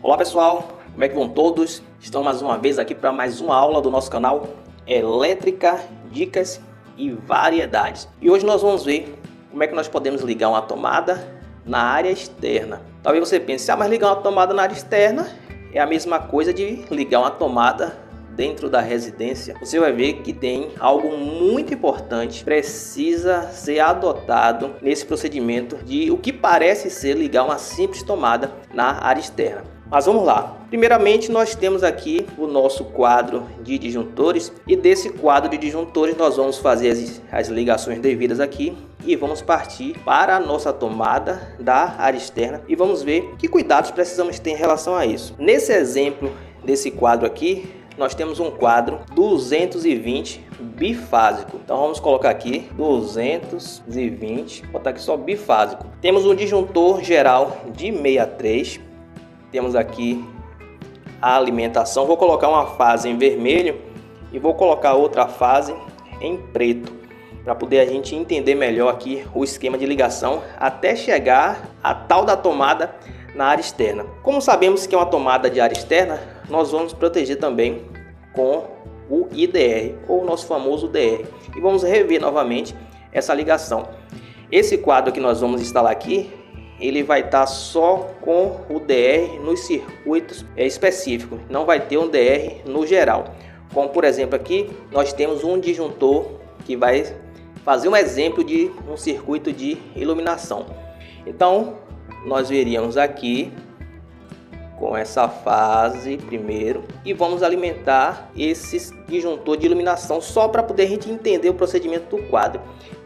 Olá pessoal, como é que vão todos? Estamos mais uma vez aqui para mais uma aula do nosso canal Elétrica, Dicas e Variedades. E hoje nós vamos ver como é que nós podemos ligar uma tomada na área externa. Talvez você pense, mas ligar uma tomada na área externa é a mesma coisa de ligar uma tomada dentro da residência. Você vai ver que tem algo muito importante, precisa ser adotado nesse procedimento de o que parece ser ligar uma simples tomada na área externa. Mas vamos lá. Primeiramente, nós temos aqui o nosso quadro de disjuntores e desse quadro de disjuntores nós vamos fazer as ligações devidas aqui e vamos partir para a nossa tomada da área externa e vamos ver que cuidados precisamos ter em relação a isso. Nesse exemplo desse quadro aqui, nós temos um quadro 220 bifásico. Então vamos colocar aqui 220, botar aqui só bifásico. Temos um disjuntor geral de 63. Temos aqui a alimentação. Vou colocar uma fase em vermelho e vou colocar outra fase em preto, para poder a gente entender melhor aqui o esquema de ligação até chegar a tal da tomada na área externa. Como sabemos que é uma tomada de área externa, nós vamos proteger também com o IDR, ou o nosso famoso DR. E vamos rever novamente essa ligação. Esse quadro que nós vamos instalar aqui, ele vai estar só com o DR nos circuitos específicos, não vai ter um DR no geral. Como por exemplo aqui, nós temos um disjuntor que vai fazer um exemplo de um circuito de iluminação. Então, nós veríamos aqui com essa fase primeiro e vamos alimentar esse disjuntor de iluminação só para poder a gente entender o procedimento do quadro.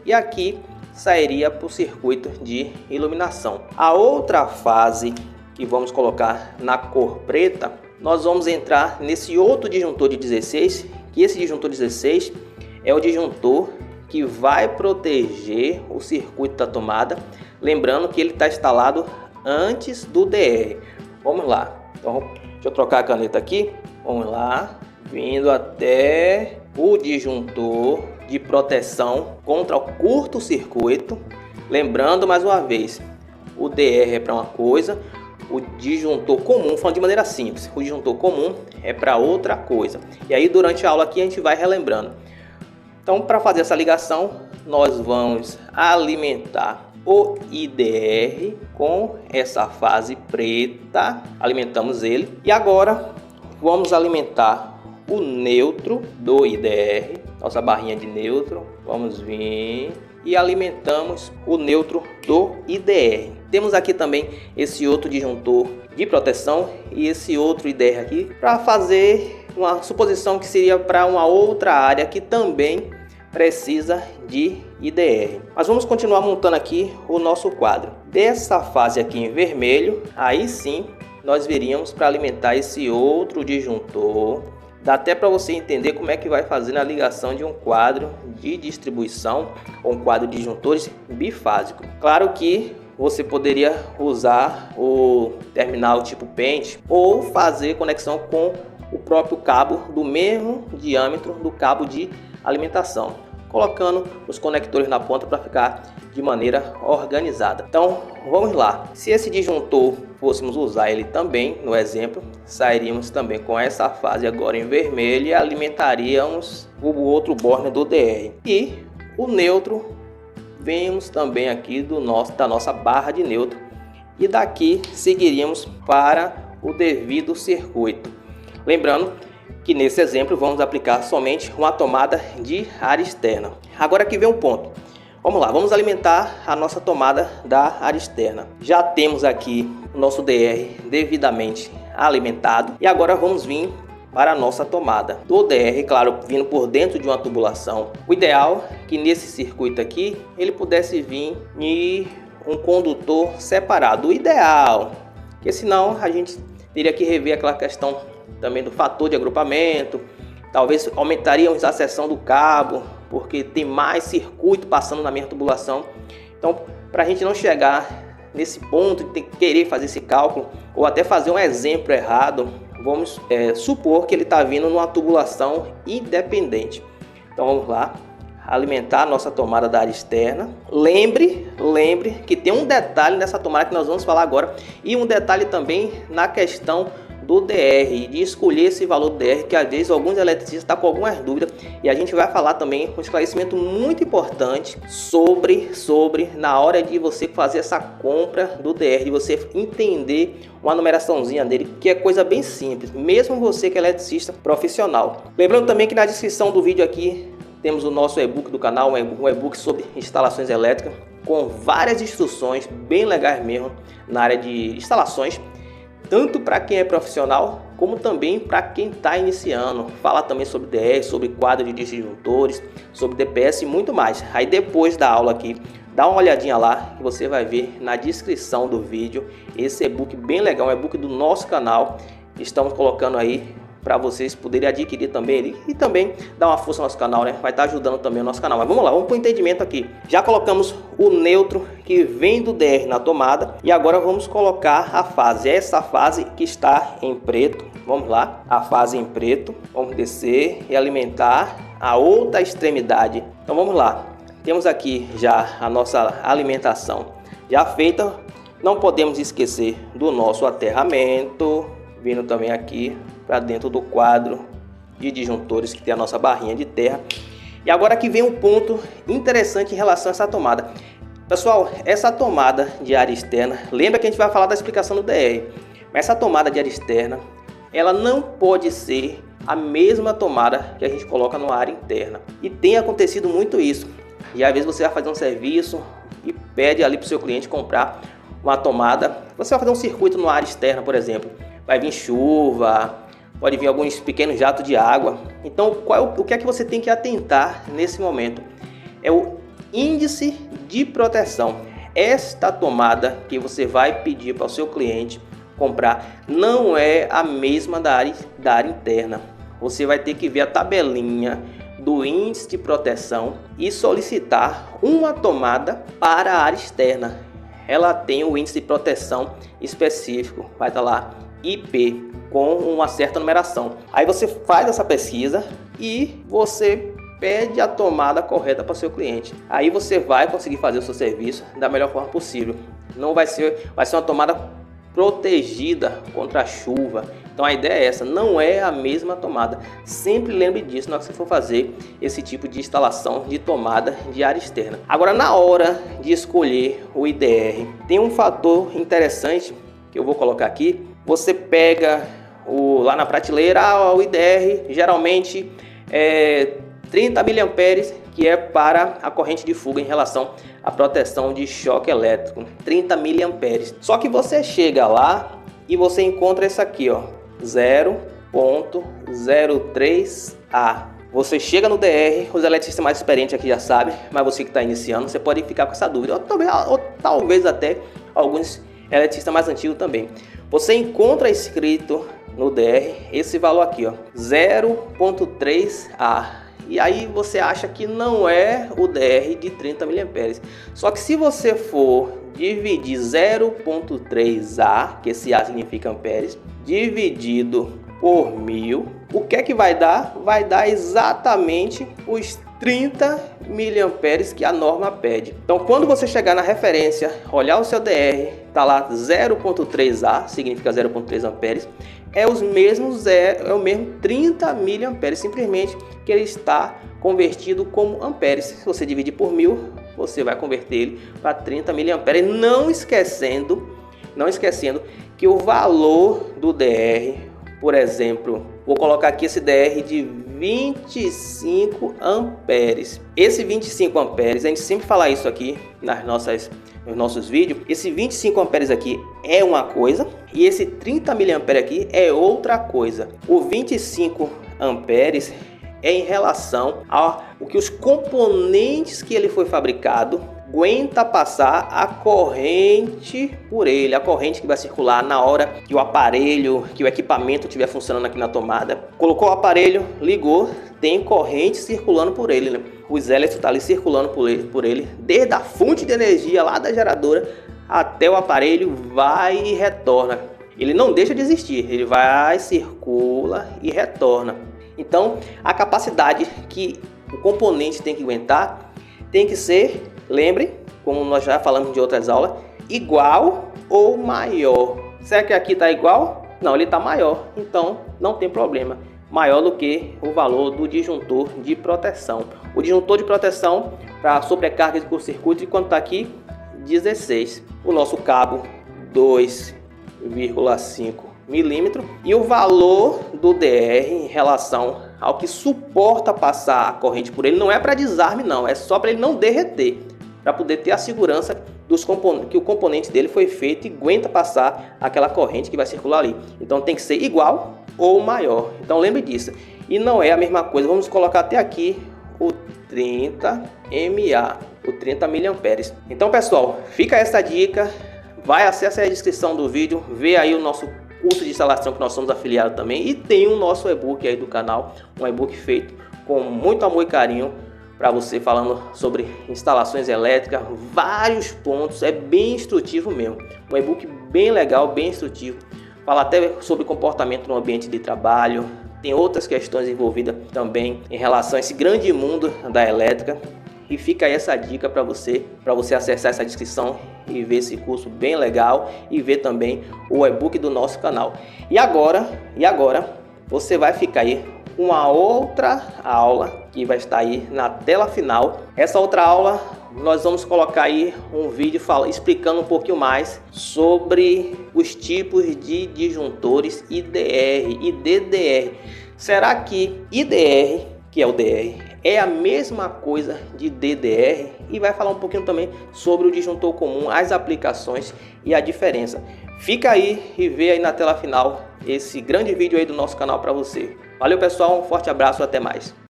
E aqui sairia para o circuito de iluminação. A outra fase que vamos colocar na cor preta, nós vamos entrar nesse outro disjuntor de 16, que esse disjuntor 16 é o disjuntor que vai proteger o circuito da tomada, lembrando que ele está instalado antes do DR. Vamos lá, então deixa eu trocar a caneta aqui, vamos lá, vindo até o disjuntor de proteção contra o curto-circuito. Lembrando mais uma vez, o DR é para uma coisa, o disjuntor comum, falando de maneira simples, o disjuntor comum é para outra coisa. E aí durante a aula aqui a gente vai relembrando. Então, para fazer essa ligação, nós vamos alimentar o IDR com essa fase preta, alimentamos ele. E agora vamos alimentar o neutro do IDR, nossa barrinha de neutro. Vamos vir e alimentamos o neutro do IDR. Temos aqui também esse outro disjuntor de proteção e esse outro IDR aqui para fazer uma suposição que seria para uma outra área que também precisa de IDR. Mas vamos continuar montando aqui o nosso quadro. Dessa fase aqui em vermelho, aí sim nós viríamos para alimentar esse outro disjuntor. Dá até para você entender como é que vai fazer na ligação de um quadro de distribuição ou um quadro de disjuntores bifásico. Claro que você poderia usar o terminal tipo pente ou fazer conexão com o próprio cabo do mesmo diâmetro do cabo de alimentação, colocando os conectores na ponta para ficar de maneira organizada. Então vamos lá, se esse disjuntor fôssemos usar ele também no exemplo, sairíamos também com essa fase agora em vermelho e alimentaríamos o outro borne do DR. E o neutro, vemos também aqui da nossa barra de neutro, e daqui seguiríamos para o devido circuito. Lembrando que nesse exemplo vamos aplicar somente uma tomada de área externa. Agora aqui vem um ponto. Vamos lá, vamos alimentar a nossa tomada da área externa. Já temos aqui o nosso DR devidamente alimentado e agora vamos vir para a nossa tomada do DR, claro, vindo por dentro de uma tubulação. O ideal é que nesse circuito aqui ele pudesse vir em um condutor separado. O ideal, porque senão a gente teria que rever aquela questão também do fator de agrupamento, talvez aumentaríamos a seção do cabo, porque tem mais circuito passando na mesma tubulação. Então, para a gente não chegar nesse ponto de querer fazer esse cálculo, ou até fazer um exemplo errado, vamos supor que ele está vindo numa tubulação independente. Então vamos lá, alimentar a nossa tomada da área externa. Lembre que tem um detalhe nessa tomada que nós vamos falar agora, e um detalhe também na questão do DR, de escolher esse valor do DR, que às vezes alguns eletricistas estão com algumas dúvidas, e a gente vai falar também um esclarecimento muito importante sobre na hora de você fazer essa compra do DR, de você entender uma numeraçãozinha dele, que é coisa bem simples, mesmo você que é eletricista profissional. Lembrando também que na descrição do vídeo aqui temos o nosso e-book do canal, um e-book sobre instalações elétricas, com várias instruções bem legais mesmo na área de instalações, tanto para quem é profissional, como também para quem está iniciando. Fala também sobre DR, sobre quadro de disjuntores, sobre DPS e muito mais. Aí depois da aula aqui, dá uma olhadinha lá, que você vai ver na descrição do vídeo esse e-book bem legal, um e-book do nosso canal. Estamos colocando aí para vocês poderem adquirir também ele e também dar uma força no nosso canal, né? Vai estar ajudando também o nosso canal. Mas vamos lá, vamos para o entendimento aqui. Já colocamos o neutro que vem do DR na tomada e agora vamos colocar a fase. Essa fase que está em preto. Vamos lá, a fase em preto. Vamos descer e alimentar a outra extremidade. Então vamos lá. Temos aqui já a nossa alimentação já feita. Não podemos esquecer do nosso aterramento, vindo também aqui para dentro do quadro de disjuntores que tem a nossa barrinha de terra. E agora que vem um ponto interessante em relação a essa tomada. Pessoal, essa tomada de área externa, lembra que a gente vai falar da explicação do DR, mas essa tomada de área externa, ela não pode ser a mesma tomada que a gente coloca na área interna. E tem acontecido muito isso. E às vezes você vai fazer um serviço e pede ali para o seu cliente comprar uma tomada. Você vai fazer um circuito na área externa, por exemplo. Vai vir chuva, pode vir alguns pequenos jatos de água. Então, o que é que você tem que atentar nesse momento? É o índice de proteção. Esta tomada que você vai pedir para o seu cliente comprar não é a mesma da área interna. Você vai ter que ver a tabelinha do índice de proteção e solicitar uma tomada para a área externa. Ela tem o índice de proteção específico, vai estar lá IP, com uma certa numeração. Aí você faz essa pesquisa e você pede a tomada correta para o seu cliente. Aí você vai conseguir fazer o seu serviço da melhor forma possível. Não vai ser uma tomada protegida contra a chuva. Então a ideia é essa, não é a mesma tomada. Sempre lembre disso na hora que você for fazer esse tipo de instalação de tomada de área externa. Agora, na hora de escolher o IDR, tem um fator interessante que eu vou colocar aqui. Você pega lá na prateleira, o IDR geralmente é 30 mA, que é para a corrente de fuga em relação à proteção de choque elétrico, 30 mA. Só que você chega lá e você encontra isso aqui, ó, 0.03A. Você chega no DR, os eletricistas mais experientes aqui já sabem, mas você que está iniciando, você pode ficar com essa dúvida, ou talvez até alguns eletricista mais antigo também. Você encontra escrito no DR esse valor aqui, ó, 0.3A. E aí você acha que não é o DR de 30 mA. Só que se você for dividir 0.3A, que esse A significa amperes, dividido por 1000, o que é que vai dar? Vai dar exatamente os 30 mA que a norma pede. Então, quando você chegar na referência, olhar o seu DR, tá lá 0.3A, significa 0.3 amperes, é o mesmo 30 mA, simplesmente que ele está convertido como amperes. Se você dividir por 1000, você vai converter ele para 30 mA, não esquecendo que o valor do DR, por exemplo, vou colocar aqui esse DR de 25 amperes. Esse 25 amperes, a gente sempre fala isso aqui nos nossos vídeos. Esse 25 amperes aqui é uma coisa e esse 30 mA aqui é outra coisa. O 25 amperes é em relação ao que os componentes que ele foi fabricado aguenta passar a corrente por ele, a corrente que vai circular na hora que o aparelho, que o equipamento estiver funcionando aqui na tomada. Colocou o aparelho, ligou, tem corrente circulando por ele, né? Os elétrons estão ali circulando por ele, desde a fonte de energia lá da geradora até o aparelho, vai e retorna. Ele não deixa de existir, ele vai, circula e retorna. Então, a capacidade que o componente tem que aguentar, tem que ser, lembre, como nós já falamos de outras aulas, igual ou maior. Será que aqui está igual? Não, ele está maior, então não tem problema. Maior do que o valor do disjuntor de proteção. O disjuntor de proteção para sobrecarga de curto-circuito, quanto está aqui? 16. O nosso cabo 2,5 milímetros. E o valor do DR em relação ao que suporta passar a corrente por ele, não é para desarme não, é só para ele não derreter, para poder ter a segurança que o componente dele foi feito e aguenta passar aquela corrente que vai circular ali. Então tem que ser igual ou maior. Então lembre disso. E não é a mesma coisa. Vamos colocar até aqui o 30 mA, o 30 miliamperes. Então pessoal, fica essa dica. Vai, acessa a descrição do vídeo, vê aí o nosso curso de instalação que nós somos afiliados também, e tem o nosso e-book aí do canal, um e-book feito com muito amor e carinho para você, falando sobre instalações elétricas, vários pontos, é bem instrutivo mesmo, um e-book bem legal, bem instrutivo, fala até sobre comportamento no ambiente de trabalho, tem outras questões envolvidas também em relação a esse grande mundo da elétrica. E fica aí essa dica para você acessar essa descrição e ver esse curso bem legal e ver também o e-book do nosso canal. E agora você vai ficar aí com uma outra aula que vai estar aí na tela final. Essa outra aula nós vamos colocar aí um vídeo explicando um pouquinho mais sobre os tipos de disjuntores IDR e DDR. Será que IDR, que é o DR, é a mesma coisa de DDR? E vai falar um pouquinho também sobre o disjuntor comum, as aplicações e a diferença. Fica aí e vê aí na tela final esse grande vídeo aí do nosso canal para você. Valeu pessoal, um forte abraço, até mais.